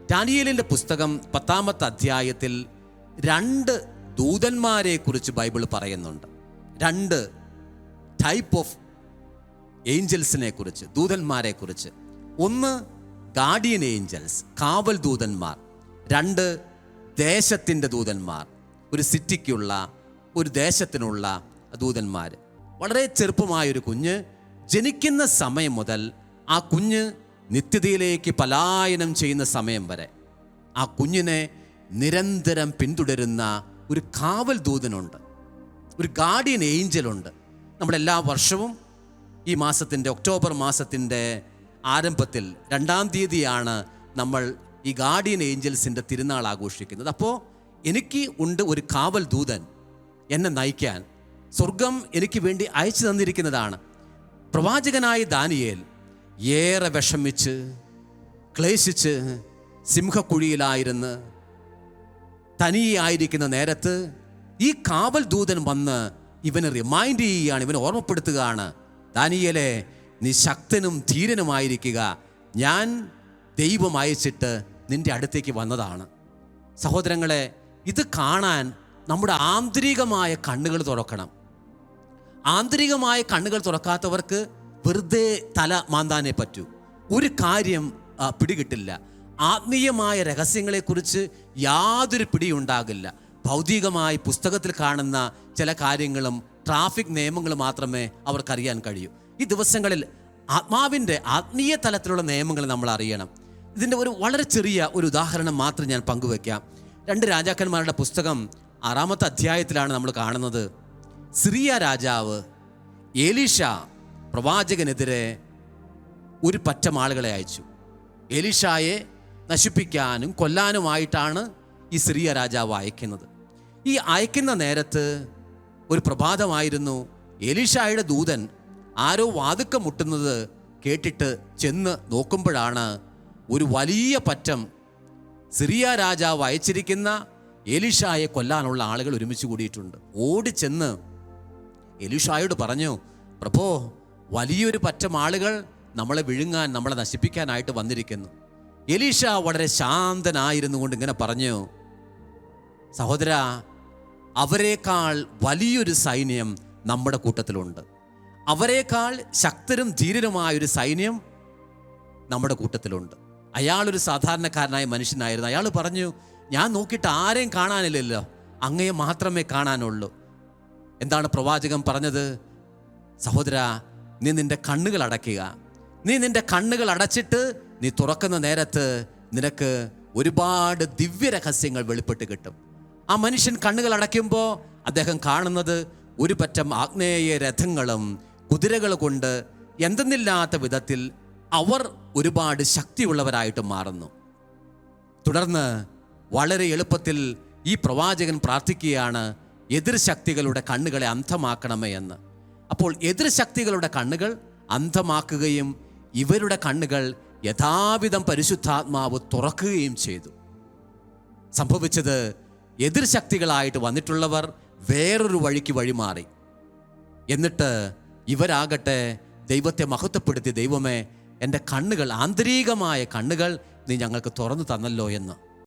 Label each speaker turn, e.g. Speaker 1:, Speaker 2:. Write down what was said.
Speaker 1: ദാനിയേലിൻ്റെ പുസ്തകം 10-ാമത്തെ അധ്യായത്തിൽ 2 ദൂതന്മാരെ കുറിച്ച് ബൈബിൾ പറയുന്നുണ്ട്. 2 ടൈപ്പ് ഓഫ് ഏഞ്ചൽസിനെ കുറിച്ച്, ദൂതന്മാരെ കുറിച്ച്. ഒന്ന് ഗാർഡിയൻ ഏഞ്ചൽസ്, കാവൽ ദൂതന്മാർ. 2 ദേശത്തിൻ്റെ ദൂതന്മാർ, ഒരു സിറ്റിക്കുള്ള, ഒരു ദേശത്തിനുള്ള ദൂതന്മാർ. വളരെ ചെറുപ്പമായൊരു കുഞ്ഞ് ജനിക്കുന്ന സമയം മുതൽ ആ കുഞ്ഞ് നിത്യതയിലേക്ക് പലായനം ചെയ്യുന്ന സമയം വരെ ആ കുഞ്ഞിനെ നിരന്തരം പിന്തുടരുന്ന ഒരു കാവൽ ദൂതനുണ്ട്, ഒരു ഗാർഡിയൻ ഏഞ്ചലുണ്ട്. നമ്മളെല്ലാ വർഷവും ഈ മാസത്തിൻ്റെ, ഒക്ടോബർ മാസത്തിൻ്റെ ആരംഭത്തിൽ 2-ാം തീയതിയാണ് നമ്മൾ ഈ ഗാർഡിയൻ ഏഞ്ചൽസിൻ്റെ തിരുനാൾ ആഘോഷിക്കുന്നത്. അപ്പോൾ എനിക്ക് ഉണ്ട് ഒരു കാവൽ ദൂതൻ എന്നെ നയിക്കാൻ. സ്വർഗം എനിക്ക് വേണ്ടി അയച്ചു തന്നിരിക്കുന്നതാണ്. പ്രവാചകനായ ദാനിയേൽ ഏറെ വിഷമിച്ച് ക്ലേശിച്ച് സിംഹക്കുഴിയിലായിരുന്ന് തനിയായിരിക്കുന്ന നേരത്ത് ഈ കാവൽ ദൂതൻ വന്ന് ഇവനെ റിമൈൻഡ് ചെയ്യുകയാണ്, ഇവനെ ഓർമ്മപ്പെടുത്തുകയാണ്. ദാനിയേലേ, നീ ശക്തനും ധീരനുമായിരിക്കുക, ഞാൻ ദൈവം അയച്ചിട്ട് നിന്റെ അടുത്തേക്ക് വന്നതാണ്. സഹോദരങ്ങളെ, ഇത് കാണാൻ നമ്മുടെ ആന്തരികമായ കണ്ണുകൾ തുറക്കണം. ആന്തരികമായ കണ്ണുകൾ തുറക്കാത്തവർക്ക് വെറുതെ തല മാന്താനേ പറ്റൂ, ഒരു കാര്യം പിടികിട്ടില്ല. ആത്മീയമായ രഹസ്യങ്ങളെക്കുറിച്ച് യാതൊരു പിടിയുണ്ടാകില്ല. ഭൗതികമായി പുസ്തകത്തിൽ കാണുന്ന ചില കാര്യങ്ങളും ട്രാഫിക് നിയമങ്ങളും മാത്രമേ അവർക്കറിയാൻ കഴിയൂ. ഈ ദിവസങ്ങളിൽ ആത്മാവിൻ്റെ ആത്മീയ തലത്തിലുള്ള നിയമങ്ങൾ നമ്മൾ അറിയണം. ഇതിൻ്റെ ഒരു വളരെ ചെറിയ ഒരു ഉദാഹരണം മാത്രം ഞാൻ പങ്കുവെക്കാം. 2 രാജാക്കന്മാരുടെ പുസ്തകം 6-ാമത്തെ അധ്യായത്തിലാണ് നമ്മൾ കാണുന്നത്. സിറിയ രാജാവ് എലീഷ പ്രവാചകനെതിരെ ഒരു പറ്റം ആളുകളെ അയച്ചു. എലീഷായെ നശിപ്പിക്കാനും കൊല്ലാനുമായിട്ടാണ് ഈ സിറിയ രാജാവ് അയക്കുന്നത്. ഈ അയക്കുന്ന നേരത്ത് ഒരു പ്രഭാതമായിരുന്നു. എലീഷായുടെ ദൂതൻ ആരോ വാതുക്കം മുട്ടുന്നത് കേട്ടിട്ട് ചെന്ന് നോക്കുമ്പോഴാണ് ഒരു വലിയ പറ്റം സിറിയ രാജാവ് അയച്ചിരിക്കുന്ന എലീഷായെ കൊല്ലാനുള്ള ആളുകൾ ഒരുമിച്ച് കൂടിയിട്ടുണ്ട്. ഓടിച്ചെന്ന് എലീഷായോട് പറഞ്ഞു, പ്രഭോ, വലിയൊരു പറ്റം ആളുകൾ നമ്മളെ വിഴുങ്ങാൻ, നമ്മളെ നശിപ്പിക്കാനായിട്ട് വന്നിരിക്കുന്നു. എലീഷ വളരെ ശാന്തനായിരുന്നു കൊണ്ട് ഇങ്ങനെ പറഞ്ഞു, സഹോദര, അവരെക്കാൾ വലിയൊരു സൈന്യം നമ്മുടെ കൂട്ടത്തിലുണ്ട്. അവരെക്കാൾ ശക്തരും ധീരരുമായൊരു സൈന്യം നമ്മുടെ കൂട്ടത്തിലുണ്ട്. അയാളൊരു സാധാരണക്കാരനായ മനുഷ്യനായിരുന്നു. അയാൾ പറഞ്ഞു, ഞാൻ നോക്കിയിട്ട് ആരെയും കാണാനില്ലല്ലോ, അങ്ങയെ മാത്രമേ കാണാനുള്ളൂ. എന്താണ് പ്രവാചകൻ പറഞ്ഞത്? സഹോദര, നീ നിൻ്റെ കണ്ണുകൾ അടയ്ക്കുക. നീ നിൻ്റെ കണ്ണുകൾ അടച്ചിട്ട് നീ തുറക്കുന്ന നേരത്ത് നിനക്ക് ഒരുപാട് ദിവ്യരഹസ്യങ്ങൾ വെളിപ്പെട്ട് കിട്ടും. ആ മനുഷ്യൻ കണ്ണുകൾ അടയ്ക്കുമ്പോൾ അദ്ദേഹം കാണുന്നത് ഒരു പറ്റം ആഗ്നേയ രഥങ്ങളും കുതിരകൾ കൊണ്ട് എന്തെന്നില്ലാത്ത വിധത്തിൽ അവർ ഒരുപാട് ശക്തിയുള്ളവരായിട്ട് മാറുന്നു. തുടർന്ന് വളരെ എളുപ്പത്തിൽ ഈ പ്രവാചകൻ പ്രാർത്ഥിക്കുകയാണ്, എതിർ ശക്തികളുടെ കണ്ണുകളെ അന്ധമാക്കണമേ എന്ന്. അപ്പോൾ എതിർ ശക്തികളുടെ കണ്ണുകൾ അന്ധമാക്കുകയും ഇവരുടെ കണ്ണുകൾ യഥാവിധം പരിശുദ്ധാത്മാവ് തുറക്കുകയും ചെയ്തു. സംഭവിച്ചത്, എതിർ ശക്തികളായിട്ട് വന്നിട്ടുള്ളവർ വേറൊരു വഴിക്ക് വഴിമാറി. എന്നിട്ട് ഇവരാകട്ടെ ദൈവത്തെ മഹത്വപ്പെടുത്തി, ദൈവമേ, എൻ്റെ കണ്ണുകൾ, ആന്തരികമായ കണ്ണുകൾ നീ ഞങ്ങൾക്ക് തുറന്നു തന്നല്ലോ എന്ന്.